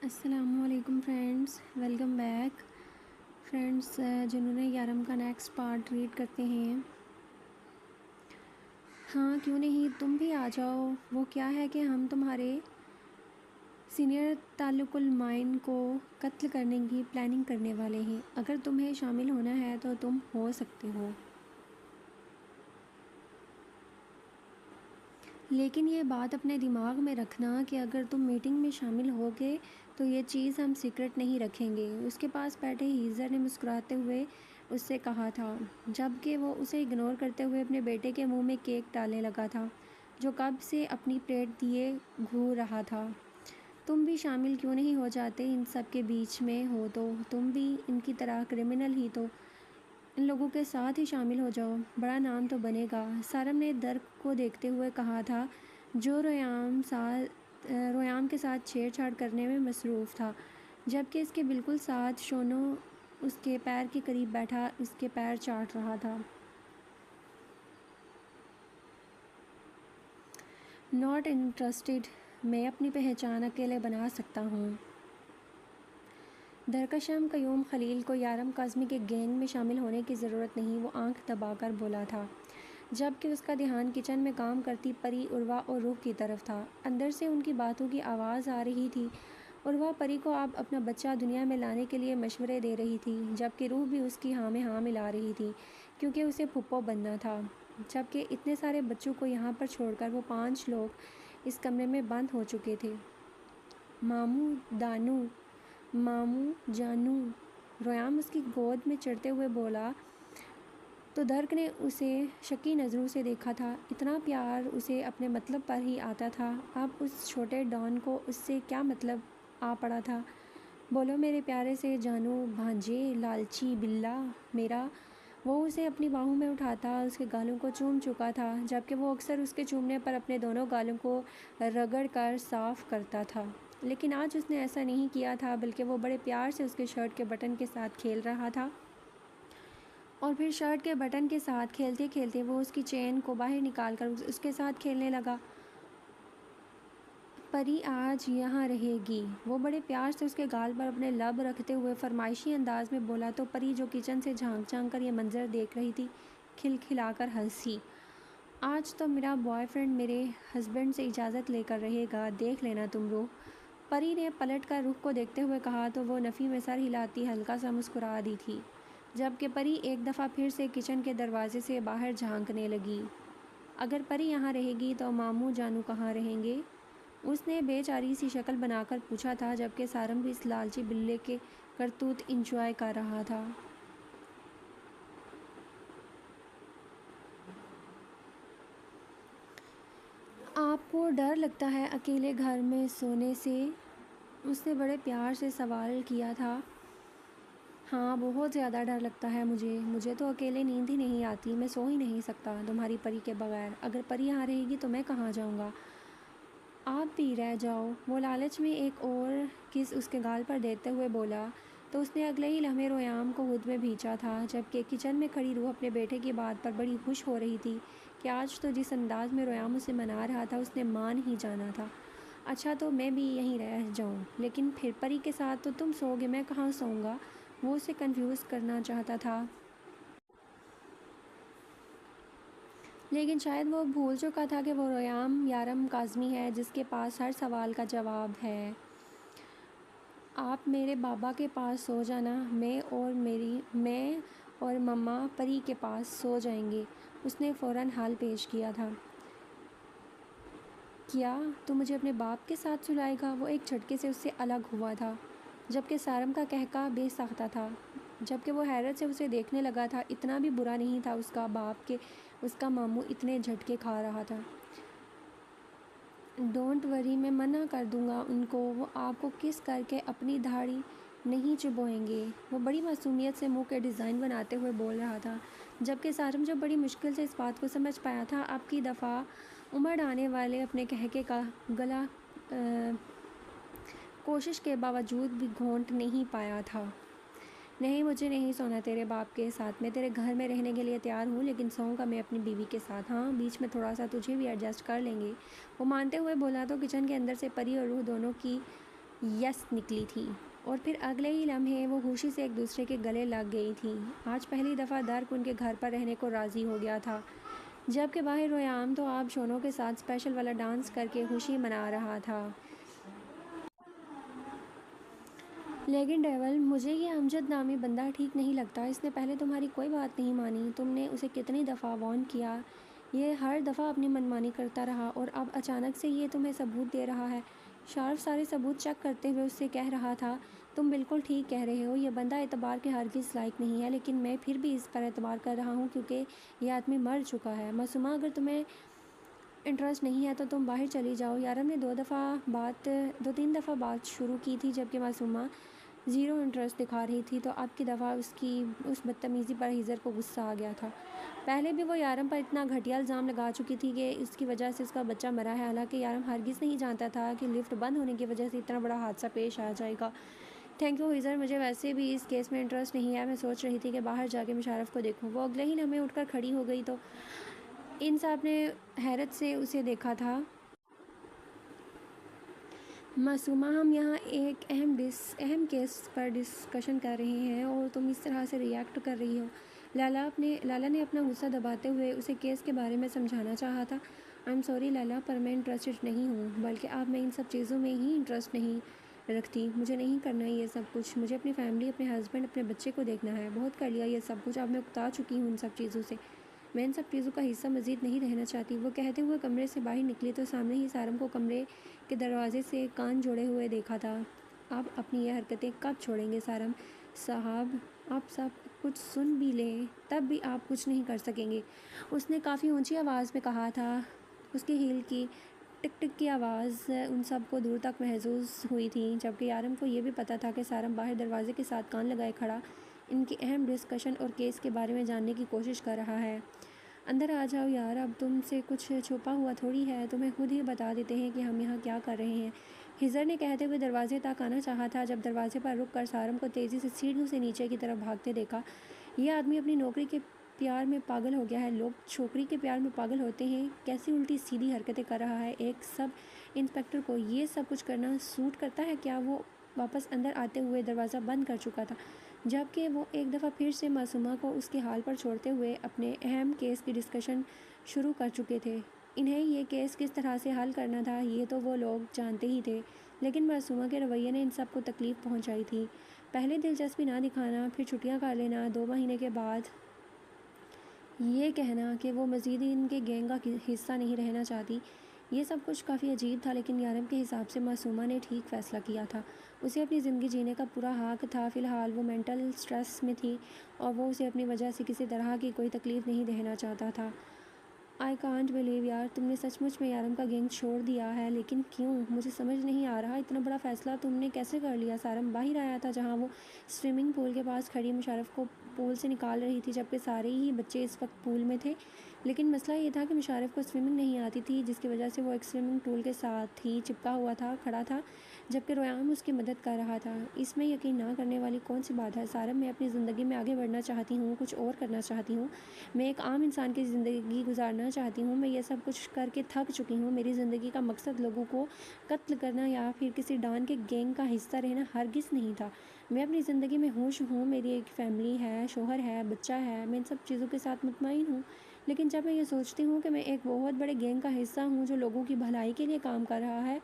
السلام علیکم friends, welcome back friends جنہوں نے یارم کا نیکسٹ پارٹ ریڈ کرتے ہیں۔ ہاں کیوں نہیں، تم بھی آ جاؤ۔ وہ کیا ہے کہ ہم تمہارے سینئر تعلق المعین کو قتل کرنے کی پلاننگ کرنے والے ہیں۔ اگر تمہیں شامل ہونا ہے تو تم ہو سکتے ہو، لیکن یہ بات اپنے دماغ میں رکھنا کہ اگر تم میٹنگ میں شامل ہوگے تو یہ چیز ہم سیکرٹ نہیں رکھیں گے۔ اس کے پاس بیٹھے ہیزر نے مسکراتے ہوئے اس سے کہا تھا، جبکہ وہ اسے اگنور کرتے ہوئے اپنے بیٹے کے منہ میں کیک ڈالنے لگا تھا جو کب سے اپنی پلیٹ دیے گھور رہا تھا۔ تم بھی شامل کیوں نہیں ہو جاتے؟ ان سب کے بیچ میں ہو تو تم بھی ان کی طرح کرمنل ہی تو ان لوگوں کے ساتھ ہی شامل ہو جاؤ، بڑا نام تو بنے گا۔ سارم نے درک کو دیکھتے ہوئے کہا تھا جو رویام کے ساتھ چھیڑ چھاڑ کرنے میں مصروف تھا، جبکہ اس کے بالکل ساتھ شونو اس کے پیر کے قریب بیٹھا اس کے پیر چاٹ رہا تھا۔ ناٹ انٹرسٹڈ، میں اپنی پہچان اکیلے بنا سکتا ہوں۔ درکشم قیوم خلیل کو یارم کاظمی کے گینگ میں شامل ہونے کی ضرورت نہیں، وہ آنکھ دبا کر بولا تھا، جبکہ اس کا دھیان کچن میں کام کرتی پری، عروہ اور روح کی طرف تھا۔ اندر سے ان کی باتوں کی آواز آ رہی تھی۔ عروہ پری کو اب اپنا بچہ دنیا میں لانے کے لیے مشورے دے رہی تھی، جبکہ روح بھی اس کی ہاں میں ہاں ملا رہی تھی کیونکہ اسے پھپھو بننا تھا، جبکہ اتنے سارے بچوں کو یہاں پر چھوڑ کر وہ 5 لوگ اس کمرے میں بند ہو چکے تھے۔ ماموں دانو، ماموں جانو، رویام اس کی گود میں چڑھتے ہوئے بولا تو درک نے اسے شکی نظروں سے دیکھا تھا۔ اتنا پیار اسے اپنے مطلب پر ہی آتا تھا، اب اس چھوٹے ڈان کو اس سے کیا مطلب آ پڑا تھا؟ بولو میرے پیارے سے جانو بھانجے، لالچی بلّا میرا۔ وہ اسے اپنی باہوں میں اٹھاتا اس کے گالوں کو چوم چکا تھا، جبکہ وہ اکثر اس کے چومنے پر اپنے دونوں گالوں کو رگڑ کر صاف کرتا تھا، لیکن آج اس نے ایسا نہیں کیا تھا، بلکہ وہ بڑے پیار سے اس کے شرٹ کے بٹن کے ساتھ کھیل رہا تھا، اور پھر شرٹ کے بٹن کے ساتھ کھیلتے کھیلتے وہ اس کی چین کو باہر نکال کر اس کے ساتھ کھیلنے لگا۔ پری آج یہاں رہے گی، وہ بڑے پیار سے اس کے گال پر اپنے لب رکھتے ہوئے فرمائشی انداز میں بولا تو پری جو کچن سے جھانک جھانک کر یہ منظر دیکھ رہی تھی، کھلکھلا کر ہنسی۔ آج تو میرا بوائے فرینڈ میرے ہسبینڈ سے اجازت لے کر رہے گا، دیکھ لینا تم روح۔ پری نے پلٹ کر روح کو دیکھتے ہوئے کہا تو وہ نفی میں سر ہلاتی ہلکا سا مسکرا دی تھی، جبکہ پری ایک دفعہ پھر سے کچن کے دروازے سے باہر جھانکنے لگی۔ اگر پری یہاں رہے گی تو ماموں جانو کہاں رہیں گے؟ اس نے بے چاری سی شکل بنا کر پوچھا تھا، جبکہ سارم بھی اس لالچی بلے کے کرتوت انجوائے کر رہا تھا۔ آپ کو ڈر لگتا ہے اکیلے گھر میں سونے سے؟ اس نے بڑے پیار سے سوال کیا تھا۔ ہاں بہت زیادہ ڈر لگتا ہے مجھے تو اکیلے نیند ہی نہیں آتی، میں سو ہی نہیں سکتا تمہاری پری کے بغیر۔ اگر پری یہاں رہے گی تو میں کہاں جاؤں گا؟ آپ بھی رہ جاؤ، وہ لالچ میں ایک اور کس اس کے گال پر دیتے ہوئے بولا تو اس نے اگلے ہی لمحے رویام کو خود میں بھینچا تھا، جبکہ کچن میں کھڑی روح اپنے بیٹے کی بات پر بڑی خوش ہو رہی تھی کہ آج تو جس انداز میں رویام اسے منا رہا تھا اس نے مان ہی جانا تھا۔ اچھا تو میں بھی یہیں رہ جاؤں، لیکن پھر پری کے ساتھ تو تم سو گے، میں کہاں سوؤں گا؟ وہ اسے کنفیوز کرنا چاہتا تھا، لیکن شاید وہ بھول چکا تھا کہ وہ رویام یارم کاظمی ہے جس کے پاس ہر سوال کا جواب ہے۔ آپ میرے بابا کے پاس سو جانا، میں اور مما پری کے پاس سو جائیں گے، اس نے فوراً حل پیش کیا تھا۔ کیا تو مجھے اپنے باپ کے ساتھ سلائے گا؟ وہ ایک جھٹکے سے اس سے الگ ہوا تھا، جبکہ سارم کا قہقہ بے ساختہ تھا، جبکہ وہ حیرت سے اسے دیکھنے لگا تھا۔ اتنا بھی برا نہیں تھا اس کا باپ کہ اس کا ماموں اتنے جھٹکے کھا رہا تھا۔ ڈونٹ وری، میں منع کر دوں گا ان کو، وہ آپ کو کس کر کے اپنی دھاڑی نہیں چبوئیں گے، وہ بڑی معصومیت سے منہ کے ڈیزائن بناتے ہوئے بول رہا تھا، جبکہ سارم جو بڑی مشکل سے اس بات کو سمجھ پایا تھا، اب کی دفعہ امڑ آنے والے اپنے قہقہے کا گلا کوشش کے باوجود بھی گھونٹ نہیں پایا تھا۔ نہیں مجھے نہیں سونا تیرے باپ کے ساتھ، میں تیرے گھر میں رہنے کے لیے تیار ہوں، لیکن سوؤں گا میں اپنی بیوی کے ساتھ، ہاں بیچ میں تھوڑا سا تجھے بھی ایڈجسٹ کر لیں گے، وہ مانتے ہوئے بولا تو کچن کے اندر سے پری اور روح دونوں کی یس نکلی تھی اور پھر اگلے ہی لمحے وہ خوشی سے ایک دوسرے کے گلے لگ گئی تھیں۔ آج پہلی دفعہ درک ان کے گھر پر رہنے کو راضی ہو گیا تھا، جبکہ باہر ریام تو آپ شونوں کے ساتھ اسپیشل والا ڈانس کر کے خوشی منا رہا تھا۔ لیکن ڈیول، مجھے یہ امجد نامی بندہ ٹھیک نہیں لگتا۔ اس نے پہلے تمہاری کوئی بات نہیں مانی، تم نے اسے کتنی دفعہ وارن کیا، یہ ہر دفعہ اپنی منمانی کرتا رہا اور اب اچانک سے یہ تمہیں ثبوت دے رہا ہے۔ شارف سارے ثبوت چیک کرتے ہوئے اس سے کہہ رہا تھا، تم بالکل ٹھیک کہہ رہے ہو، یہ بندہ اعتبار کے ہرگز لائق نہیں ہے، لیکن میں پھر بھی اس پر اعتبار کر رہا ہوں کیونکہ یہ آدمی مر چکا ہے۔ معصومہ، اگر تمہیں انٹرسٹ نہیں ہے تو تم باہر چلی جاؤ۔ یارم نے دو تین دفعہ بات شروع کی تھی جبکہ معصومہ زیرو انٹرسٹ دکھا رہی تھی، تو اب کی دفعہ اس کی اس بدتمیزی پر ہیزر کو غصہ آ گیا تھا۔ پہلے بھی وہ یارم پر اتنا گھٹیا الزام لگا چکی تھی کہ اس کی وجہ سے اس کا بچہ مرا ہے، حالانکہ یارم ہرگز نہیں جانتا تھا کہ لفٹ بند ہونے کی وجہ سے اتنا بڑا حادثہ پیش آ جائے گا۔ تھینک یو ہیزر، مجھے ویسے بھی اس کیس میں انٹرسٹ نہیں ہے، میں سوچ رہی تھی کہ باہر جا کے مشارف کو دیکھوں۔ وہ اگلے ہی لمحے اٹھ کر کھڑی ہو گئی تو ان سب نے حیرت سے اسے دیکھا تھا۔ معصومہ، ہم یہاں ایک اہم کیس پر ڈسکشن کر رہے ہیں اور تم اس طرح سے ریئیکٹ کر رہی ہو۔ لالا نے اپنا غصہ دباتے ہوئے اسے کیس کے بارے میں سمجھانا چاہا تھا۔ آئی ایم سوری لالا، پر میں انٹرسٹڈ نہیں ہوں، بلکہ اب میں ان سب چیزوں میں ہی انٹرسٹ نہیں رکھتی۔ مجھے نہیں کرنا یہ سب کچھ، مجھے اپنی فیملی، اپنے ہسبینڈ، اپنے بچے کو دیکھنا ہے۔ بہت کر لیا یہ سب کچھ، اب میں اکتا چکی ہوں ان سب چیزوں سے، میں ان سب چیزوں کا حصہ مزید نہیں رہنا چاہتی۔ وہ کہتے ہوئے کمرے سے باہر نکلی تو سامنے ہی سارم کو کمرے کے دروازے سے کان جوڑے ہوئے دیکھا تھا۔ آپ اپنی یہ حرکتیں کب چھوڑیں گے سارم صاحب؟ آپ سب کچھ سن بھی لیں تب بھی آپ کچھ نہیں کر سکیں گے، اس نے کافی اونچی آواز میں کہا تھا۔ اس کی ہیل کی ٹک ٹک کی آواز ان سب کو دور تک محسوس ہوئی تھی، جبکہ یارم کو یہ بھی پتہ تھا کہ سارم باہر دروازے کے ساتھ کان لگائے کھڑا ان کی اہم ڈسکشن اور کیس کے بارے میں جاننے کی کوشش کر رہا ہے۔ اندر آ جاؤ یار، اب تم سے کچھ چھپا ہوا تھوڑی ہے، تمہیں خود ہی بتا دیتے ہیں کہ ہم یہاں کیا کر رہے ہیں، ہیزر نے کہتے ہوئے دروازے تک آنا چاہا تھا۔ جب دروازے پر رک کر سارم کو تیزی سے سیڑھیوں سے نیچے کی طرف بھاگتے دیکھا، یہ آدمی اپنی نوکری کے پیار میں پاگل ہو گیا ہے۔ لوگ چھوکری کے پیار میں پاگل ہوتے ہیں، کیسی الٹی سیدھی حرکتیں کر رہا ہے۔ ایک سب انسپکٹر کو یہ سب کچھ کرنا سوٹ کرتا ہے کیا؟ وہ واپس اندر آتے ہوئے دروازہ بند کر چکا تھا، جبکہ وہ ایک دفعہ پھر سے معصومہ کو اس کے حال پر چھوڑتے ہوئے اپنے اہم کیس کی ڈسکشن شروع کر چکے تھے۔ انہیں یہ کیس کس طرح سے حل کرنا تھا یہ تو وہ لوگ جانتے ہی تھے، لیکن معصومہ کے رویے نے ان سب کو تکلیف پہنچائی تھی۔ پہلے دلچسپی نہ دکھانا، پھر چھٹیاں کر لینا، 2 مہینے کے بعد یہ کہنا کہ وہ مزید ان کے گینگ کا حصہ نہیں رہنا چاہتی، یہ سب کچھ کافی عجیب تھا، لیکن یارم کے حساب سے معصومہ نے ٹھیک فیصلہ کیا تھا۔ اسے اپنی زندگی جینے کا پورا حق تھا۔ فی الحال وہ مینٹل سٹریس میں تھی اور وہ اسے اپنی وجہ سے کسی طرح کی کوئی تکلیف نہیں دینا چاہتا تھا۔ آئی کانٹ بلیو یار، تم نے سچ مچ میں یارم کا گینگ چھوڑ دیا ہے، لیکن کیوں؟ مجھے سمجھ نہیں آ رہا، اتنا بڑا فیصلہ تم نے کیسے کر لیا؟ سارم باہر آیا تھا جہاں وہ سوئمنگ پول کے پاس کھڑی مشارف کو پول سے نکال رہی تھی، جبکہ سارے ہی بچے اس وقت پول میں تھے۔ لیکن مسئلہ یہ تھا کہ مشارف کو سوئمنگ نہیں آتی تھی، جس کی وجہ سے وہ ایک سوئمنگ پول کے ساتھ ہی چپکا ہوا کھڑا تھا، جبکہ ریام اس کی مدد کر رہا تھا۔ اس میں یقین نہ کرنے والی کون سی بات ہے سارم؟ میں اپنی زندگی میں آگے بڑھنا چاہتی ہوں، کچھ اور کرنا چاہتی ہوں، میں ایک عام انسان کی زندگی گزارنا چاہتی ہوں۔ میں یہ سب کچھ کر کے تھک چکی ہوں۔ میری زندگی کا مقصد لوگوں کو قتل کرنا یا پھر کسی ڈان کے گینگ کا حصہ رہنا ہرگز نہیں تھا۔ میں اپنی زندگی میں خوش ہوں، میری ایک فیملی ہے، شوہر ہے، بچہ ہے، میں ان سب چیزوں کے ساتھ مطمئن ہوں، لیکن جب میں یہ سوچتی ہوں کہ میں ایک بہت بڑے گینگ کا حصہ ہوں جو لوگوں کی بھلائی کے لیے کام کر رہا ہے،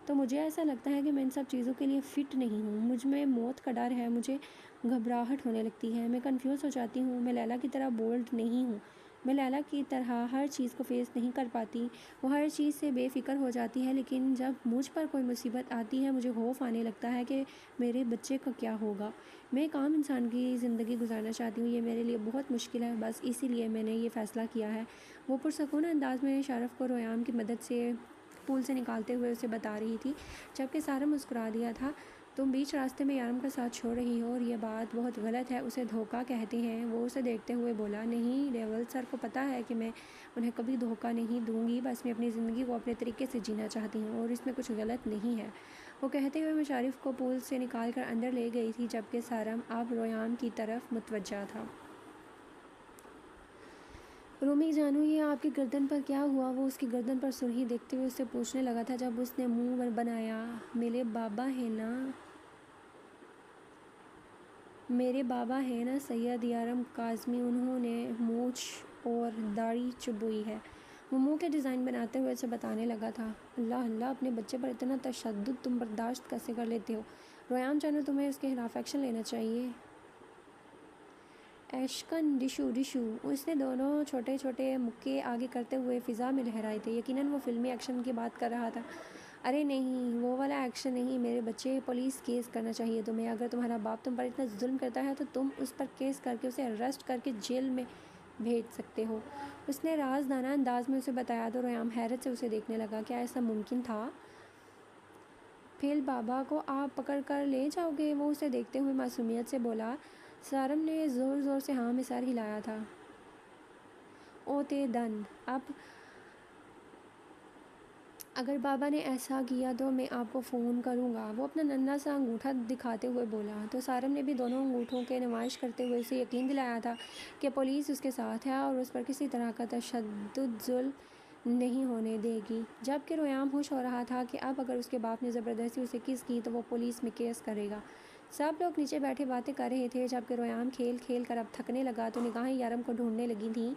تو مجھے ایسا لگتا ہے کہ میں ان سب چیزوں کے لیے فٹ نہیں ہوں۔ مجھ میں موت کا ڈر ہے، مجھے گھبراہٹ ہونے لگتی ہے، میں کنفیوز ہو جاتی ہوں، میں لیلا کی طرح بولڈ نہیں ہوں، میں لیلا کی طرح ہر چیز کو فیس نہیں کر پاتی، وہ ہر چیز سے بے فکر ہو جاتی ہے، لیکن جب مجھ پر کوئی مصیبت آتی ہے مجھے خوف آنے لگتا ہے کہ میرے بچے کا کیا ہوگا۔ میں ایک عام انسان کی زندگی گزارنا چاہتی ہوں، یہ میرے لیے بہت مشکل ہے، بس اسی لیے میں نے یہ فیصلہ کیا ہے۔ وہ پرسکون انداز میں شارف کو ریام کی مدد سے پول سے نکالتے ہوئے اسے بتا رہی تھی، جبکہ سارم مسکرا دیا تھا۔ تم بیچ راستے میں یارم کا ساتھ چھوڑ رہی ہو اور یہ بات بہت غلط ہے، اسے دھوکہ کہتے ہیں۔ وہ اسے دیکھتے ہوئے بولا، نہیں ڈیول سر کو پتہ ہے کہ میں انہیں کبھی دھوکہ نہیں دوں گی، بس میں اپنی زندگی کو اپنے طریقے سے جینا چاہتی ہوں اور اس میں کچھ غلط نہیں ہے۔ وہ کہتے ہوئے مشارف کو پول سے نکال کر اندر لے گئی تھی، جبکہ سارم اب ریام کی طرف متوجہ تھا۔ رومی جانو یہ آپ کی گردن پر کیا ہوا؟ وہ اس کی گردن پر سرخی دیکھتے ہوئے اس سے پوچھنے لگا تھا جب اس نے منہ بنایا۔ میرے بابا ہیں نا سید یارم کاظمی، انہوں نے مونچھ اور داڑھی چبوئی ہے۔ وہ منہ کے ڈیزائن بناتے ہوئے اسے بتانے لگا تھا۔ اللہ اللہ، اپنے بچے پر اتنا تشدد تم برداشت کیسے کر لیتے ہو؟ ریان جانو، تمہیں اس کے خلاف ایکشن لینا چاہیے۔ ایشکن ڈشو ڈشو، اس نے دونوں چھوٹے چھوٹے مکے آگے کرتے ہوئے فضا میں لہرائے تھے۔ یقیناً وہ فلمی ایکشن کی بات کر رہا تھا۔ ارے نہیں، وہ والا ایکشن نہیں میرے بچے، پولیس کیس کرنا چاہیے تمہیں۔ اگر تمہارا باپ تم پر اتنا ظلم کرتا ہے تو تم اس پر کیس کر کے اسے اریسٹ کر کے جیل میں بھیج سکتے ہو۔ اس نے رازدانہ انداز میں اسے بتایا تو ریان حیرت سے اسے دیکھنے لگا۔ کیا ایسا ممکن تھا؟ پھر بابا کو آپ پکڑ کر لے جاؤ گے؟ وہ اسے دیکھتے ہوئے معصومیت سے بولا۔ سارم نے زور زور سے ہاں میں سر ہلایا تھا۔ اوتے دن، اب اگر بابا نے ایسا کیا تو میں آپ کو فون کروں گا، وہ اپنا ننھا سا انگوٹھا دکھاتے ہوئے بولا۔ تو سارم نے بھی دونوں انگوٹھوں کے نمائش کرتے ہوئے اسے یقین دلایا تھا کہ پولیس اس کے ساتھ ہے اور اس پر کسی طرح کا تشدد ظلم نہیں ہونے دے گی۔ جبکہ ریان خوش ہو رہا تھا کہ اب اگر اس کے باپ نے زبردستی اسے کس کی تو وہ پولیس میں کیس کرے گا۔ سب لوگ نیچے بیٹھے باتیں کر رہے تھے جبکہ ریان کھیل کھیل کر اب تھکنے لگا تو نگاہیں یارم کو ڈھونڈنے لگی تھیں۔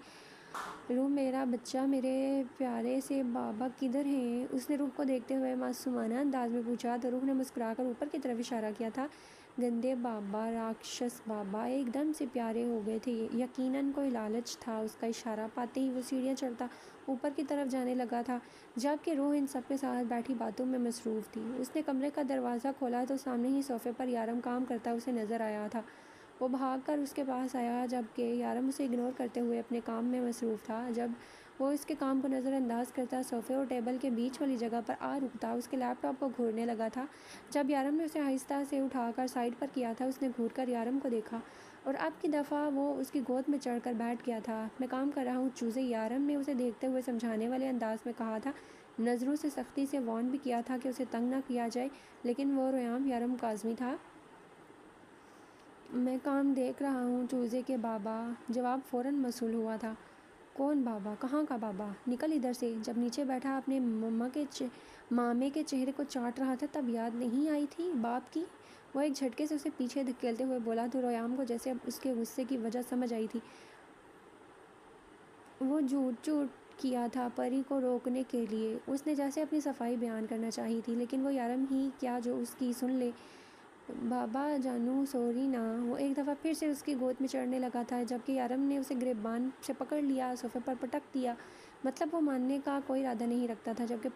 روح میرا بچہ، میرے پیارے سے بابا کدھر ہیں؟ اس نے روح کو دیکھتے ہوئے معصومانہ انداز میں پوچھا تو روح نے مسکرا کر اوپر کی طرف اشارہ کیا تھا۔ گندے بابا، راکشس بابا ایک دم سے پیارے ہو گئے تھے۔ یقیناً کوئی لالچ تھا۔ اس کا اشارہ پاتے ہی وہ سیڑھیاں چڑھتا اوپر کی طرف جانے لگا تھا جبکہ روح ان سب کے ساتھ بیٹھی باتوں میں مصروف تھی۔ اس نے کمرے کا دروازہ کھولا تو سامنے ہی صوفے پر یارم کام کرتا اسے نظر آیا تھا۔ وہ بھاگ کر اس کے پاس آیا جبکہ یارم اسے اگنور کرتے ہوئے اپنے کام میں مصروف تھا۔ جب وہ اس کے کام کو نظر انداز کرتا صوفے اور ٹیبل کے بیچ والی جگہ پر آ رکتا، اس کے لیپ ٹاپ کو گھورنے لگا تھا۔ جب یارم نے اسے آہستہ سے اٹھا کر سائیڈ پر کیا تھا، اس نے گھور کر یارم کو دیکھا اور اب کی دفعہ وہ اس کی گود میں چڑھ کر بیٹھ گیا تھا۔ میں کام کر رہا ہوں چوزے، یارم نے اسے دیکھتے ہوئے سمجھانے والے انداز میں کہا تھا۔ نظروں سے سختی سے وارن بھی کیا تھا کہ اسے تنگ نہ کیا جائے، لیکن وہ ریان یارم کاظمی تھا۔ میں کام دیکھ رہا ہوں چوزے کے بابا، جواب فوراً موصول ہوا تھا۔ کون بابا؟ کہاں کا بابا؟ نکل ادھر سے۔ جب نیچے بیٹھا اپنے مامے کے چہرے کو چاٹ رہا تھا تب یاد نہیں آئی تھی باپ کی؟ وہ ایک جھٹکے سے اسے پیچھے دھکیلتے ہوئے بولا تو ریان کو جیسے اب اس کے غصے کی وجہ سمجھ آئی تھی۔ وہ جھوٹ کیا تھا پری کو روکنے کے لیے۔ اس نے جیسے اپنی صفائی بیان کرنا چاہی تھی لیکن وہ یارم ہی کیا جو اس کی سن لے۔ بابا جانو سوری نا۔ وہ ایک دفعہ پھر سے اس کی گود میں چڑھنے لگا تھا جبکہ یارم نے اسے گریبان سے پکڑ لیا، صوفے پر پٹک دیا۔ مطلب وہ ماننے کا کوئی ارادہ نہیں رکھتا تھا جبکہ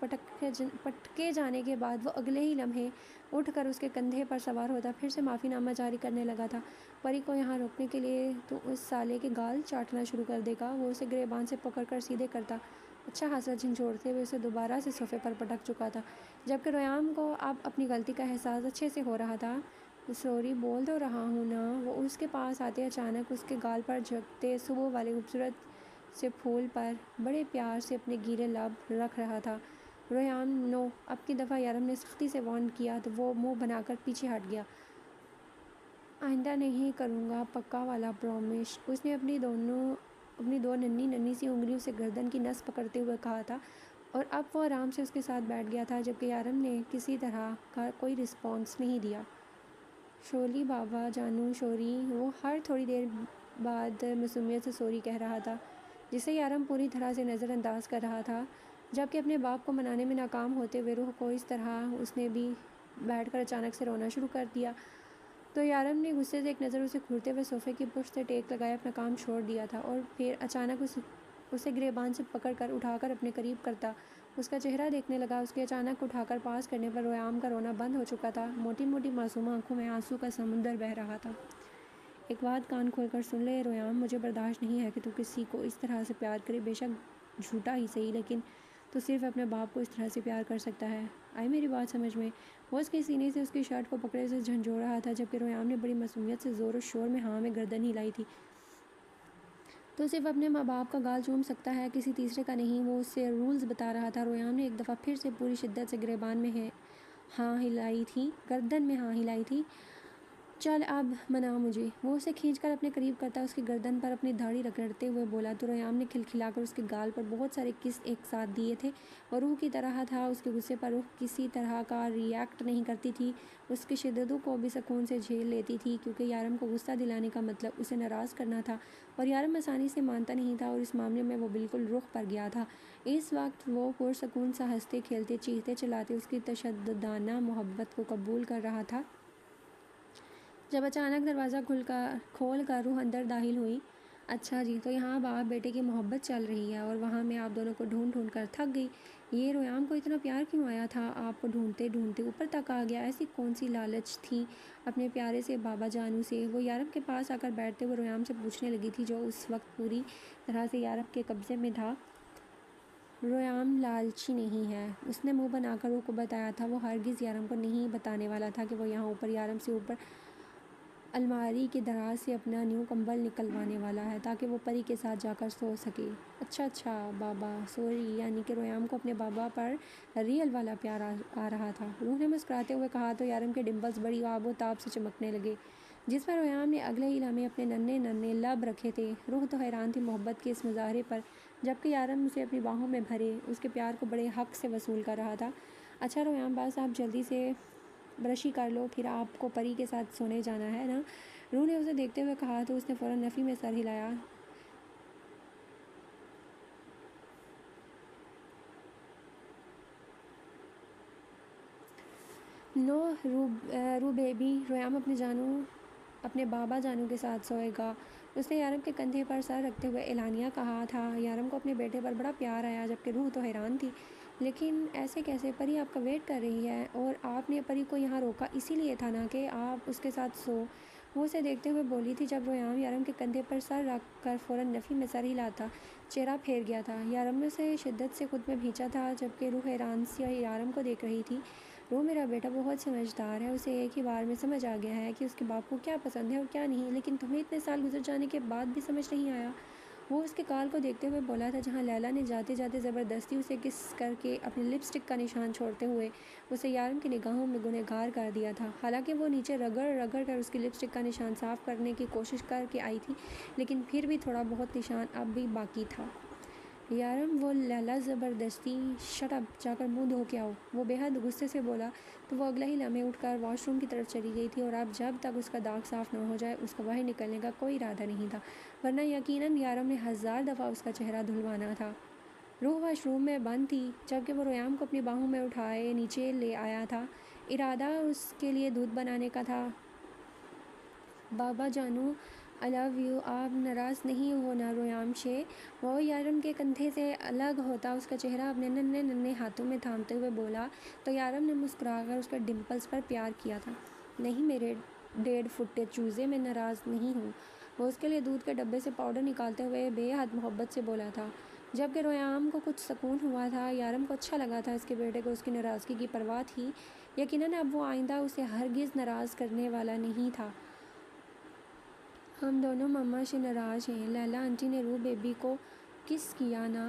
پٹکے جانے کے بعد وہ اگلے ہی لمحے اٹھ کر اس کے کندھے پر سوار ہوتا پھر سے معافی نامہ جاری کرنے لگا تھا۔ پری کو یہاں روکنے کے لیے تو اس سالے کے گال چاٹنا شروع کر دے گا۔ وہ اسے گریبان سے پکڑ کر سیدھے کرتا، اچھا خاصا جھنجھوڑتے ہوئے اسے دوبارہ سے صوفے پر پٹک چکا تھا جبکہ ریان کو اب اپنی غلطی کا احساس اچھے سے ہو رہا تھا۔ سوری بول تو رہا ہوں نا۔ وہ اس کے پاس آتے اچانک اس کے گال پر جھکتے صبح والے خوبصورت سے پھول پر بڑے پیار سے اپنے گیلے لب رکھ رہا تھا۔ ریان نو۔ اب کی دفعہ یارم نے سختی سے وارن کیا تو وہ منہ بنا کر پیچھے ہٹ گیا۔ آئندہ نہیں کروں گا، پکا والا پرومس۔ اس نے اپنی دو ننھی سی انگلیوں سے گردن کی نس پکڑتے ہوئے کہا تھا اور اب وہ آرام سے اس کے ساتھ بیٹھ گیا تھا جبکہ یارم نے کسی طرح کا کوئی رسپانس نہیں دیا۔ شولی بابا جانو سوری۔ وہ ہر تھوڑی دیر بعد معصومیت سے سوری کہہ رہا تھا جسے یارم پوری طرح سے نظر انداز کر رہا تھا جبکہ اپنے باپ کو منانے میں ناکام ہوتے ہوئے روح کو اس طرح اس نے بھی بیٹھ کر اچانک سے رونا شروع کر دیا تو یارم نے غصے سے ایک نظر اسے گھورتے ہوئے صوفے کی پشت سے ٹیک لگائے اپنا کام چھوڑ دیا تھا اور پھر اچانک اسے گریبان سے پکڑ کر اٹھا کر اپنے قریب کرتا اس کا چہرہ دیکھنے لگا۔ اس کے اچانک اٹھا کر پاس کرنے پر ریان کا رونا بند ہو چکا تھا، موٹی موٹی معصوم آنکھوں میں آنسو کا سمندر بہہ رہا تھا۔ ایک بات کان کھول کر سن لے ریان، مجھے برداشت نہیں ہے کہ تو کسی کو اس طرح سے پیار کرے، بے شک جھوٹا ہی صحیح، لیکن تو صرف اپنے باپ کو اس طرح سے پیار کر سکتا ہے۔ آئی میری بات سمجھ میں؟ وہ اس کے سینے سے اس کی شرٹ کو پکڑے سے جھنجھوڑ رہا تھا جبکہ ریان نے بڑی معصومیت سے زور و شور میں ہاں میں گردن ہلائی تھی۔ تو صرف اپنے ماں باپ کا گال چوم سکتا ہے، کسی تیسرے کا نہیں، وہ اس سے رولز بتا رہا تھا۔ ریان نے ایک دفعہ پھر سے پوری شدت سے گریبان میں ہاں ہلائی تھی، گردن میں ہاں ہلائی تھی۔ چل اب منا مجھے، وہ اسے کھینچ کر اپنے قریب کرتا اس کی گردن پر اپنی داڑھی رگڑتے ہوئے بولا تو ریام نے کھلکھلا کر اس کے گال پر بہت سارے کس ایک ساتھ دیے تھے۔ وہ روح کی طرح تھا، اس کے غصے پر روح کسی طرح کا ری ایکٹ نہیں کرتی تھی، اس کی شدتوں کو بھی سکون سے جھیل لیتی تھی، کیونکہ یارم کو غصہ دلانے کا مطلب اسے ناراض کرنا تھا، اور یارم آسانی سے مانتا نہیں تھا، اور اس معاملے میں وہ بالکل رخ پر گیا تھا۔ اس وقت وہ پرسکون سا ہنستے کھیلتے چیختے چلاتے اس کی تشددانہ محبت کو قبول کر رہا تھا، جب اچانک دروازہ کھول کر روح اندر داخل ہوئی۔ اچھا جی، تو یہاں باپ بیٹے کی محبت چل رہی ہے، اور وہاں میں آپ دونوں کو ڈھونڈ ڈھونڈ کر تھک گئی۔ یہ ریام کو اتنا پیار کیوں آیا تھا؟ آپ کو ڈھونڈتے ڈھونڈتے اوپر تک آ گیا۔ ایسی کون سی لالچ تھی اپنے پیارے سے بابا جانو سے؟ وہ یارم کے پاس آ کر بیٹھتے ہوئے ریام سے پوچھنے لگی تھی، جو اس وقت پوری طرح سے یارم کے قبضے میں تھا۔ ریام لالچی نہیں ہے، اس نے منہ بنا کر روح کو بتایا تھا۔ وہ ہرگز یارم کو نہیں بتانے والا تھا کہ وہ یہاں اوپر یارم سے اوپر الماری کے دراز سے اپنا نیو کمبل نکلوانے والا ہے، تاکہ وہ پری کے ساتھ جا کر سو سکے۔ اچھا بابا، سوری، یعنی کہ ریام کو اپنے بابا پر ریل والا پیار آ رہا تھا، روح نے مسکراتے ہوئے کہا تو یارم کے ڈمپلز بڑی آب و تاب سے چمکنے لگے، جس پر ریام نے اگلے ہی لمحے اپنے ننھے ننھے لب رکھے تھے۔ روح تو حیران تھی محبت کے اس مظاہرے پر، جبکہ یارم اسے اپنی باہوں میں بھرے اس کے پیار کو بڑے حق سے وصول کر رہا تھا۔ اچھا ریام، بس آپ جلدی سے برشی کر لو، پھر آپ کو پری کے ساتھ سونے جانا ہے نا؟ روح نے اسے دیکھتے ہوئے کہا تو اس نے فوراً نفی میں سر ہلایا۔ نو رو بیبی، ریام اپنے بابا جانو کے ساتھ سوئے گا، اس نے یارم کے کندھے پر سر رکھتے ہوئے اعلانیہ کہا تھا۔ یارم کو اپنے بیٹے پر بڑا پیار آیا، جبکہ روح تو حیران تھی۔ لیکن ایسے کیسے؟ پری آپ کا ویٹ کر رہی ہے، اور آپ نے پری کو یہاں روکا اسی لیے تھا نا کہ آپ اس کے ساتھ سو؟ وہ اسے دیکھتے ہوئے بولی تھی، جب ریام یارم کے کندھے پر سر رکھ کر فوراً نفی میں سر ہلاتا چہرہ پھیر گیا تھا۔ یارم نے اسے شدت سے خود میں کھینچا تھا، جبکہ روح حیران سی یارم کو دیکھ رہی تھی۔ روح، میرا بیٹا بہت سمجھدار ہے، اسے ایک ہی بار میں سمجھ آ گیا ہے کہ اس کے باپ کو کیا پسند ہے اور کیا نہیں، لیکن تمہیں اتنے سال گزر جانے کے بعد بھی سمجھ نہیں آیا؟ وہ اس کے گال کو دیکھتے ہوئے بولا تھا، جہاں لیلا نے جاتے جاتے زبردستی اسے کس کر کے اپنے لپ اسٹک کا نشان چھوڑتے ہوئے اسے یارم کی نگاہوں میں گنہگار کر دیا تھا۔ حالانکہ وہ نیچے رگڑ رگڑ کر اس کی لپ اسٹک کا نشان صاف کرنے کی کوشش کر کے آئی تھی، لیکن پھر بھی تھوڑا بہت نشان اب بھی باقی تھا۔ یارم، وہ لیلا زبردستی، شٹ اپ، جا کر منہ دھو کے آؤ، وہ بے حد غصے سے بولا تو وہ اگلا ہی لمحے اٹھ کر واش روم کی طرف چلی گئی تھی، اور اب جب تک اس کا داغ صاف نہ ہو جائے اس کا باہر نکلنے کا کوئی ارادہ نہیں تھا، ورنہ یقیناً یارم نے 1000 دفعہ اس کا چہرہ دھلوانا تھا۔ روح واش روم میں بند تھی، جبکہ وہ ریام کو اپنی باہوں میں اٹھائے نیچے لے آیا تھا۔ ارادہ اس کے لیے دودھ بنانے کا تھا۔ بابا جانو، آئی لو یو، آپ ناراض نہیں ہو نا ریام شے؟ وہ یارم کے کندھے سے الگ ہوتا اس کا چہرہ اپنے ننھے ننھے ہاتھوں میں تھامتے ہوئے بولا تو یارم نے مسکرا کر اس کے ڈمپلز پر پیار کیا تھا۔ نہیں میرے 1.5 فٹ چوزے، میں ناراض نہیں ہوں، وہ اس کے لیے دودھ کے ڈبے سے پاؤڈر نکالتے ہوئے بے حد محبت سے بولا تھا، جبکہ ریام کو کچھ سکون ہوا تھا۔ یارم کو اچھا لگا تھا اس کے بیٹے کو اس کی ناراضگی کی پرواہ تھی، یقیناً اب وہ آئندہ اسے ہرگز ناراض کرنے والا نہیں تھا۔ ہم دونوں مما سے ناراض ہیں، لیلا آنٹی نے روح بیبی کو کس کیا نا؟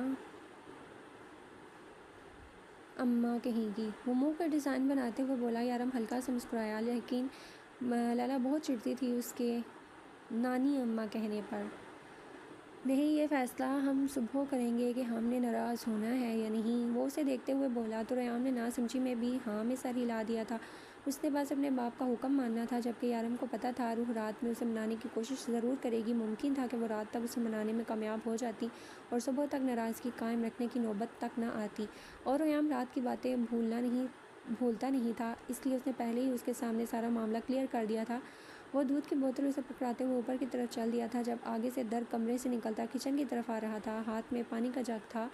اماں کہیں گی، وہ منہ کا ڈیزائن بناتے ہوئے بولا۔ یارم ہلکا سا مسکرایا، لیکن لیلا بہت چڑھتی تھی اس کے نانی اماں کہنے پر۔ نہیں، یہ فیصلہ ہم صبح کریں گے کہ ہم نے ناراض ہونا ہے یا نہیں، وہ اسے دیکھتے ہوئے بولا تو ریام نے نہ سمجھی میں بھی ہاں میں سر ہلا دیا تھا۔ اس نے بس اپنے باپ کا حکم ماننا تھا، جبکہ یارم کو پتہ تھا روح رات میں اسے منانے کی کوشش ضرور کرے گی۔ ممکن تھا کہ وہ رات تک اسے منانے میں کامیاب ہو جاتی اور صبح تک ناراضگی قائم رکھنے کی نوبت تک نہ آتی، اور ریام رات کی باتیں بھولتا نہیں تھا، اس لیے اس نے پہلے ہی اس کے سامنے سارا معاملہ کلیئر کر دیا تھا۔ وہ دودھ کی بوتل اسے پکڑاتے ہوئے اوپر کی طرف چل دیا تھا، جب آگے سے در کمرے سے نکلتا کچن کی طرف آ رہا تھا، ہاتھ میں پانی کا جگ تھا۔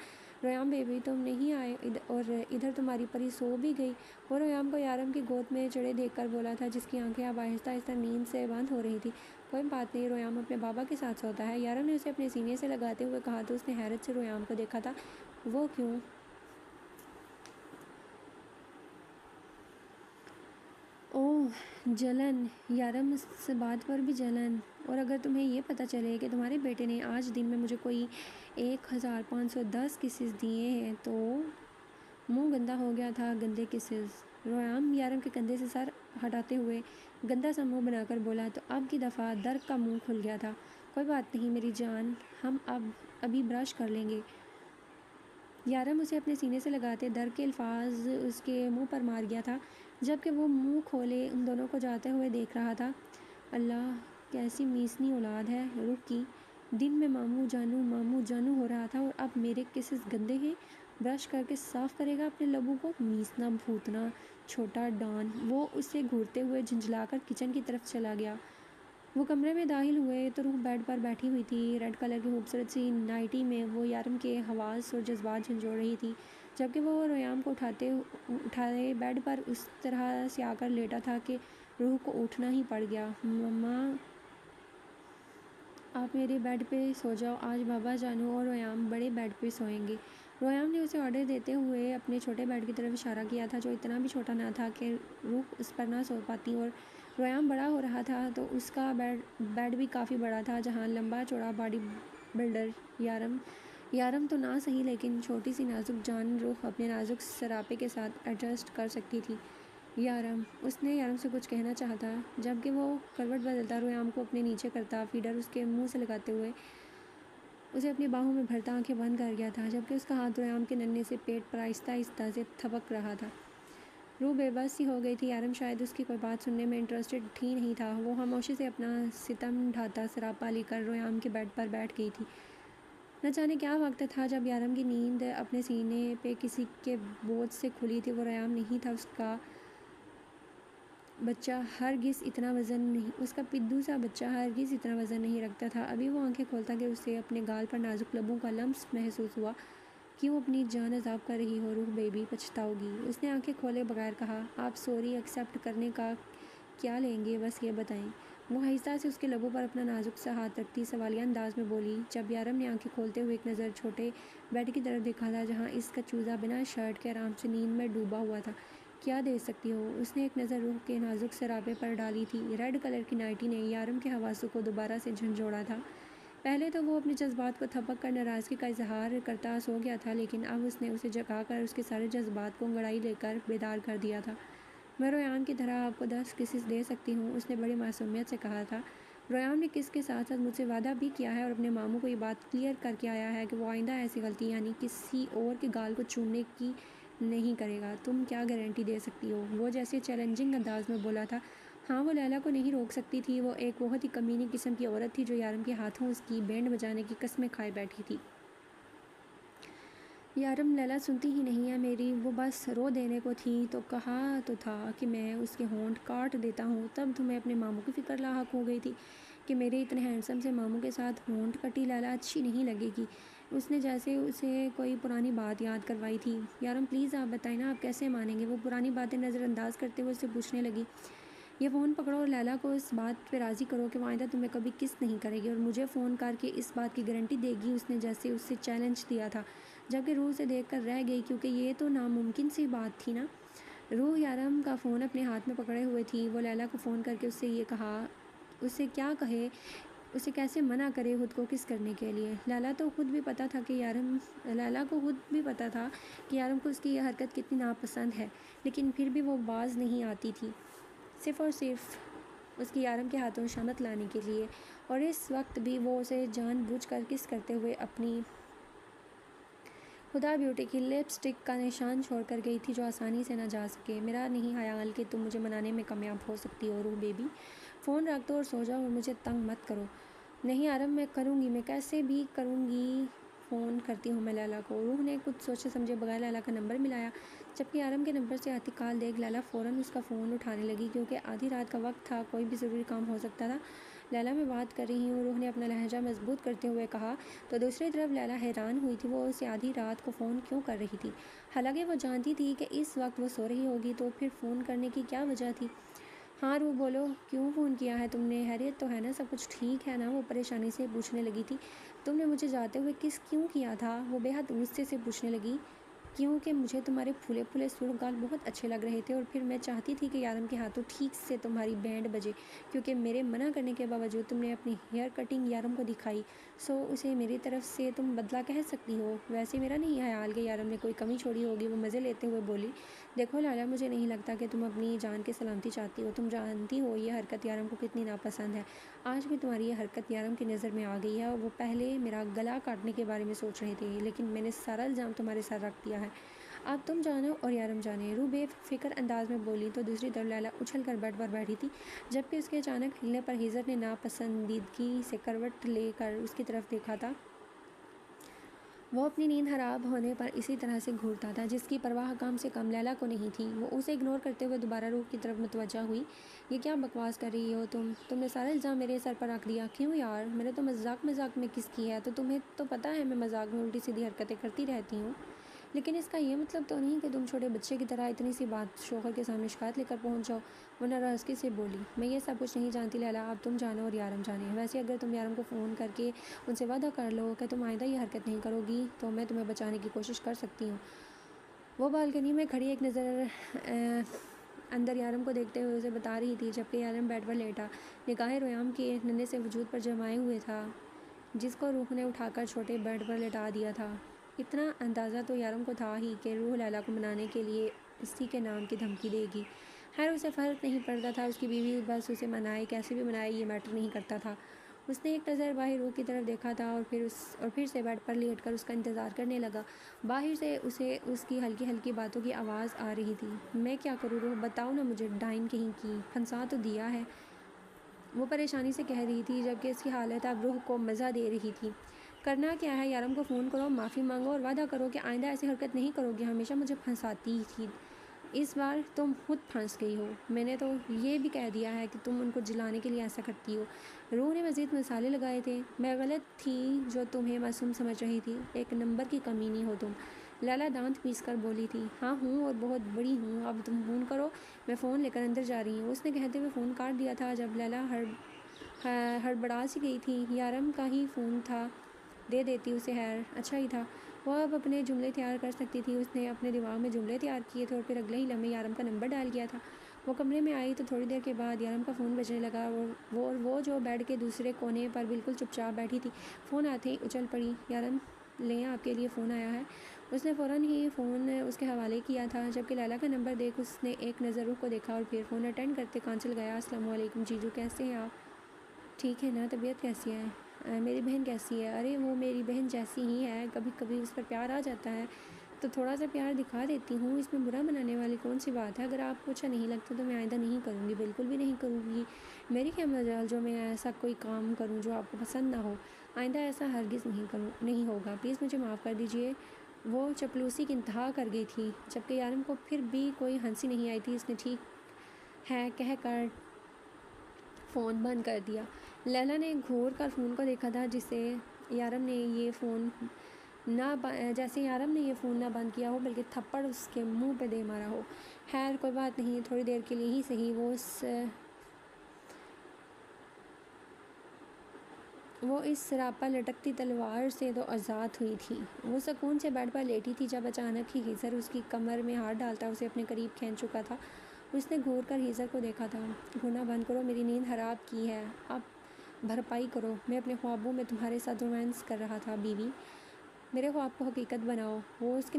ریام بیبی، تم نہیں آئے اور ادھر تمہاری پری سو بھی گئی؟ وہ ریام کو یارم کی گود میں چڑھے دیکھ کر بولا تھا، جس کی آنکھیں اب آہستہ آہستہ نیند سے بند ہو رہی تھی۔ کوئی بات نہیں، ریام اپنے بابا کے ساتھ سوتا ہے، یارم نے اسے اپنے سینے سے لگاتے ہوئے کہا تو اس نے حیرت سے ریام کو دیکھا تھا۔ وہ کیوں؟ اوہ، جلن، یارم اس بات پر بھی جلن، اور اگر تمہیں یہ پتہ چلے کہ تمہارے بیٹے نے آج دن میں مجھے کوئی 1510 کسز دیے ہیں تو؟ منہ گندا ہو گیا تھا، گندے کسز، رویام یارم کے کندھے سے سر ہٹاتے ہوئے گندا سا منہ بنا کر بولا تو اب کی دفعہ درد کا منہ کھل گیا تھا۔ کوئی بات نہیں میری جان، ہم ابھی برش کر لیں گے۔ یارم اسے اپنے سینے سے لگاتے در کے الفاظ اس کے منہ پر مار گیا تھا، جبکہ وہ منہ کھولے ان دونوں کو جاتے ہوئے دیکھ رہا تھا۔ اللہ کیسی میسنی اولاد ہے روح کی، دن میں ماموں جانو ہو رہا تھا اور اب میرے کسز گندے ہیں، برش کر کے صاف کرے گا اپنے لبوں کو، میسنا بھوتنا چھوٹا ڈان۔ وہ اسے گھورتے ہوئے جھنجھلا کر کچن کی طرف چلا گیا۔ وہ کمرے میں داخل ہوئے تو روح بیڈ پر بیٹھی ہوئی تھی، ریڈ کلر کی خوبصورت سی نائٹی میں۔ وہ یارم کے حواس اور جذبات جھنجھوڑ رہی تھی، جبکہ وہ رویام کو اٹھائے بیڈ پر اس طرح سے آ کر لیٹا تھا کہ روح کو اٹھنا ہی پڑ گیا۔ مما آپ میرے بیڈ پہ سو جاؤ، آج بابا جانو اور رویام بڑے بیڈ پہ سوئیں گے۔ رویام نے اسے آرڈر دیتے ہوئے اپنے چھوٹے بیڈ کی طرف اشارہ کیا تھا، جو اتنا بھی چھوٹا نہ تھا کہ روح اس پر نہ سو پاتی، اور رویام بڑا ہو رہا تھا تو اس کا بیڈ بھی کافی بڑا تھا، جہاں لمبا چوڑا باڈی بلڈر یارم تو نہ صحیح لیکن چھوٹی سی نازک جان روح اپنے نازک سراپے کے ساتھ ایڈجسٹ کر سکتی تھی۔ یارم، اس نے یارم سے کچھ کہنا چاہا تھا، جبکہ وہ کروٹ بدلتا رویام کو اپنے نیچے کرتا، فیڈر اس کے منہ سے لگاتے ہوئے اسے اپنی باہوں میں بھرتا آنکھیں بند کر گیا تھا، جبکہ اس کا ہاتھ رویام کے ننھے سے پیٹ پر آہستہ آہستہ سے تھپک رہا تھا۔ روح بے بس سی ہو گئی تھی، یارم شاید اس کی کوئی بات سننے میں انٹرسٹڈ ہی نہیں تھا۔ وہ خاموشی سے اپنا ستم ڈھاتا سراپا لے کر رویام کے بیڈ پر بیٹھ گئی تھی۔ نہ جانے کیا وقت تھا جب یارم کی نیند اپنے سینے پہ کسی کے بوجھ سے کھلی تھی۔ وہ رویام نہیں تھا، اس کا بچہ ہرگز اتنا وزن نہیں رکھتا تھا۔ ابھی وہ آنکھیں کھولتا کہ اسے اپنے گال پر نازک لبوں کا لمس محسوس ہوا۔ کیوں اپنی جان عذاب کر رہی ہو روح بیبی، پچھتاؤ گی۔ اس نے آنکھیں کھولے بغیر کہا، آپ سوری ایکسیپٹ کرنے کا کیا لیں گے، بس یہ بتائیں۔ وہ آہستہ سے اس کے لبوں پر اپنا نازک سا ہاتھ رکھتی سوالیہ انداز میں بولی۔ جب یارم نے آنکھیں کھولتے ہوئے ایک نظر چھوٹے بیڈ کی طرف دیکھا تھا، جہاں اس کا چوزا بنا شرٹ کے آرام سے نیند میں ڈوبا ہوا تھا۔ کیا دے سکتی ہو؟ اس نے ایک نظر روح کے نازک سراپے پر ڈالی تھی۔ ریڈ کلر کی نائٹی نے یارم کے حواسوں کو دوبارہ سے جھنجھوڑا تھا۔ پہلے تو وہ اپنے جذبات کو تھپک کر ناراضگی کا اظہار کرتا سو گیا تھا، لیکن اب اس نے اسے جگا کر اس کے سارے جذبات کو انگڑائی لے کر بیدار کر دیا تھا۔ میں رویام کی طرح آپ کو 10 کسز دے سکتی ہوں، اس نے بڑی معصومیت سے کہا تھا۔ رویام نے کس کے ساتھ ساتھ مجھ سے وعدہ بھی کیا ہے اور اپنے ماموں کو یہ بات کلیئر کر کے آیا ہے کہ وہ آئندہ ایسی غلطی یعنی کسی اور کے گال کو چومنے کی نہیں کرے گا۔ تم کیا گارنٹی دے سکتی ہو؟ وہ جیسے چیلنجنگ انداز میں بولا تھا۔ ہاں، وہ لیلا کو نہیں روک سکتی تھی، وہ ایک بہت ہی کمینی قسم کی عورت تھی جو یارم کے ہاتھوں اس کی بینڈ بجانے کی قسمیں کھائے بیٹھی تھی۔ یارم لیلا سنتی ہی نہیں ہے میری، وہ بس رو دینے کو تھی تو کہا تو تھا کہ میں اس کے ہونٹ کاٹ دیتا ہوں۔ تب تمہیں اپنے ماموں کی فکر لاحق ہو گئی تھی کہ میرے اتنے ہینڈسم سے ماموں کے ساتھ ہونٹ کٹی لیلا اچھی نہیں لگے گی۔ اس نے جیسے اسے کوئی پرانی بات یاد کروائی تھی۔ یارم پلیز آپ بتائیں نا، آپ کیسے مانیں گے؟ وہ پرانی باتیں نظر انداز کرتے ہوئے اسے پوچھنے لگی۔ یہ فون پکڑو اور لیلا کو اس بات پہ راضی کرو کہ وہ آئندہ تمہیں کبھی کس نہیں کرے گی اور مجھے فون کر کے اس بات کی گارنٹی دے گی۔ اس نے جیسے اسے چیلنج دیا تھا، جبکہ روح اسے دیکھ کر رہ گئی، کیونکہ یہ تو ناممکن سی بات تھی نا۔ روح یارم کا فون اپنے ہاتھ میں پکڑے ہوئے تھی۔ وہ لیلا کو فون کر کے اس سے یہ کہا، اسے کیا کہے، اسے کیسے منع کرے خود کو کس کرنے کے لیے۔ لیلا کو خود بھی پتا تھا کہ یارم کو اس کی یہ حرکت کتنی ناپسند ہے، لیکن پھر بھی وہ باز نہیں آتی تھی، صرف اور صرف اس کی یارم کے ہاتھوں شامت لانے کے لیے۔ اور اس وقت بھی وہ اسے جان بوجھ کر کس کرتے ہوئے اپنی ہدا بیوٹی کی لپ سٹک کا نشان چھوڑ کر گئی تھی، جو آسانی سے نہ جا سکے۔ میرا نہیں خیال کہ تم مجھے منانے میں کامیاب ہو سکتی ہو روح بیبی، فون رکھ دو اور سو جاؤ اور مجھے تنگ مت کرو۔ نہیں یارم، میں کروں گی، میں کیسے بھی کروں گی، فون کرتی ہوں میں لیلا کو۔ روح نے کچھ سوچے سمجھے بغیر لیلا کا نمبر ملایا، جبکہ یارم کے نمبر سے آتی کال دیکھ لیلا فوراً اس کا فون اٹھانے لگی، کیونکہ آدھی رات کا وقت تھا، کوئی بھی ضروری کام ہو سکتا تھا۔ لیلا میں بات کر رہی ہوں، روح نے اپنا لہجہ مضبوط کرتے ہوئے کہا۔ تو دوسری طرف لیلا حیران ہوئی تھی، وہ اسے آدھی رات کو فون کیوں کر رہی تھی، حالانکہ وہ جانتی تھی کہ اس وقت وہ سو رہی ہوگی، تو پھر فون کرنے کی کیا وجہ تھی۔ ہاں روح بولو، کیوں فون کیا ہے تم نے؟ خیریت تو ہے نا، سب کچھ ٹھیک ہے نا؟ وہ پریشانی سے پوچھنے لگی تھی۔ تم نے مجھے جاتے ہوئے کس کیوں کیا تھا؟ وہ بے حد غصے سے پوچھنے لگی۔ کیونکہ مجھے تمہارے پھولے پھولے سرخ گال بہت اچھے لگ رہے تھے، اور پھر میں چاہتی تھی کہ یارم کے ہاتھوں ٹھیک سے تمہاری بینڈ بجے، کیونکہ میرے منع کرنے کے باوجود تم نے اپنی ہیئر کٹنگ یارم کو دکھائی، سو اسے میری طرف سے تم بدلہ کہہ سکتی ہو۔ ویسے میرا نہیں خیال کہ یارم نے کوئی کمی چھوڑی ہوگی، وہ مزے لیتے ہوئے بولی۔ دیکھو لالا، مجھے نہیں لگتا کہ تم اپنی جان کی سلامتی چاہتی ہو، تم جانتی ہو یہ حرکت یارم کو کتنی ناپسند ہے۔ آج بھی تمہاری یہ حرکت یارم کی نظر میں آ گئی ہے، اور وہ پہلے میرا گلا کاٹنے کے بارے میں سوچ رہے تھے، لیکن میں نے سارا الزام تمہارے سر رکھ دیا ہے۔ اب تم جانو اور یارم جانے، روح بے فکر انداز میں بولی تو دوسری طرف لیلا اچھل کر بیڈ پر بیٹھی تھی، جبکہ اس کے اچانک ہلنے پر ہیزر نے ناپسندیدگی سے کروٹ لے کر اس کی طرف دیکھا تھا۔ وہ اپنی نیند خراب ہونے پر اسی طرح سے گھورتا تھا، جس کی پرواہ کم سے کم لیلا کو نہیں تھی۔ وہ اسے اگنور کرتے ہوئے دوبارہ روح کی طرف متوجہ ہوئی۔ یہ کیا بکواس کر رہی ہو تم نے سارا الزام میرے سر پر رکھ دیا۔ کیوں یار، میں نے تو مذاق میں کس کی ہے، تو تمہیں تو پتہ ہے میں مذاق میں الٹی سیدھی حرکتیں کرتی رہتی ہوں، لیکن اس کا یہ مطلب تو نہیں کہ تم چھوٹے بچے کی طرح اتنی سی بات شوہر کے سامنے شکایت لے کر پہنچ جاؤ۔ وہ ناراضگی سے بولی۔ میں یہ سب کچھ نہیں جانتی لیلا، اب تم جانو اور یارم جانے۔ ویسے اگر تم یارم کو فون کر کے ان سے وعدہ کر لو کہ تم آئندہ یہ حرکت نہیں کرو گی تو میں تمہیں بچانے کی کوشش کر سکتی ہوں۔ وہ بالکنی میں کھڑی ایک نظر اندر یارم کو دیکھتے ہوئے اسے بتا رہی تھی، جبکہ یارم بیڈ پر لیٹا نگاہیں رویام کے ننھے سے وجود پر جمائے ہوئے تھا، جس کو روح نے اٹھا کر چھوٹے بیڈ پر لٹا دیا تھا۔ اتنا اندازہ تو یارم کو تھا ہی کہ روح لیلا کو منانے کے لیے اسی کے نام کی دھمکی دے گی۔ خیر اسے فرق نہیں پڑتا تھا، اس کی بیوی بس اسے منائے، کیسے بھی منائے یہ میٹر نہیں کرتا تھا۔ اس نے ایک نظر باہر روح کی طرف دیکھا تھا اور پھر سے بیڈ پر لیٹ کر اس کا انتظار کرنے لگا۔ باہر سے اسے اس کی ہلکی ہلکی باتوں کی آواز آ رہی تھی۔ میں کیا کروں روح، بتاؤ نا مجھے، ڈائن کہیں کی، پھنسا تو دیا ہے، وہ پریشانی سے کہہ رہی تھی، جبکہ اس کی حالت اب روح کو مزہ دے رہی تھی۔ کرنا کیا ہے، یارم کو فون کرو، معافی مانگو اور وعدہ کرو کہ آئندہ ایسی حرکت نہیں کرو گی۔ ہمیشہ مجھے پھنساتی تھی، اس بار تم خود پھنس گئی ہو۔ میں نے تو یہ بھی کہہ دیا ہے کہ تم ان کو جلانے کے لیے ایسا کرتی ہو۔ روح نے مزید مثالیں لگائے تھے۔ میں غلط تھی جو تمہیں معصوم سمجھ رہی تھی، ایک نمبر کی کمینی ہو تم، لیلا دانت پیس کر بولی تھی۔ ہاں ہوں، اور بہت بڑی ہوں، اب تم فون کرو، میں فون لے کر اندر جا رہی ہوں۔ اس نے کہتے ہوئے فون کاٹ دیا تھا جب لیلا ہڑبڑا سی گئی تھی۔ یارم کا ہی فون تھا، دے دیتی اسے، خیر اچھا ہی تھا، وہ اب اپنے جملے تیار کر سکتی تھی۔ اس نے اپنے دماغ میں جملے تیار کیے تھے اور پھر اگلے ہی لمحے یارم کا نمبر ڈائل کیا تھا۔ وہ کمرے میں آئی تو تھوڑی دیر کے بعد یارم کا فون بجنے لگا، اور وہ جو بیڈ کے دوسرے کونے پر بالکل چپ چاپ بیٹھی تھی، فون آتے ہی اچھل پڑی۔ یارم لیں، آپ کے لیے فون آیا ہے۔ اس نے فوراً ہی فون اس کے حوالے کیا تھا، جبکہ لیلا کا نمبر دیکھ اس نے ایک نظر روح کو دیکھا اور پھر فون اٹینڈ کرتے کان سے لگایا۔ السلام علیکم جیجو، کیسے ہیں آپ؟ ٹھیک ہے نا، طبیعت کیسی ہے؟ میری بہن کیسی ہے؟ ارے وہ میری بہن جیسی ہی ہے، کبھی کبھی اس پر پیار آ جاتا ہے تو تھوڑا سا پیار دکھا دیتی ہوں، اس میں برا منانے والی کون سی بات ہے؟ اگر آپ کو اچھا نہیں لگتا تو میں آئندہ نہیں کروں گی، بالکل بھی نہیں کروں گی۔ میری کیا مجال جو میں ایسا کوئی کام کروں جو آپ کو پسند نہ ہو، آئندہ ایسا ہرگز نہیں ہوگا، پلیز مجھے معاف کر دیجیے۔ وہ چپلوسی کی انتہا کر گئی تھی، جبکہ یارم کو پھر بھی کوئی ہنسی نہیں آئی تھی۔ اس نے ٹھیک ہے کہہ کر فون بند کر دیا۔ لیلا نے گھور کر فون کو دیکھا تھا، جیسے یارم نے یہ فون نہ بند کیا ہو بلکہ تھپڑ اس کے منہ پہ دے مارا ہو۔ خیر کوئی بات نہیں، تھوڑی دیر کے لیے ہی صحیح، وہ اس سراپا لٹکتی تلوار سے تو آزاد ہوئی تھی۔ وہ سکون سے بیڈ پر لیٹی تھی جب اچانک ہی ہیزر اس کی کمر میں ہاتھ ڈالتا اسے اپنے قریب کھینچ چکا تھا۔ اس نے گھور کر ہیزر کو دیکھا تھا۔ گھورنا بند کرو، میری نیند خراب کی ہے، اب بھرپائی کرو۔ میں اپنے خوابوں میں تمہارے ساتھ رومانس کر رہا تھا بیوی، میرے خواب کو حقیقت بناؤ۔ وہ اس کی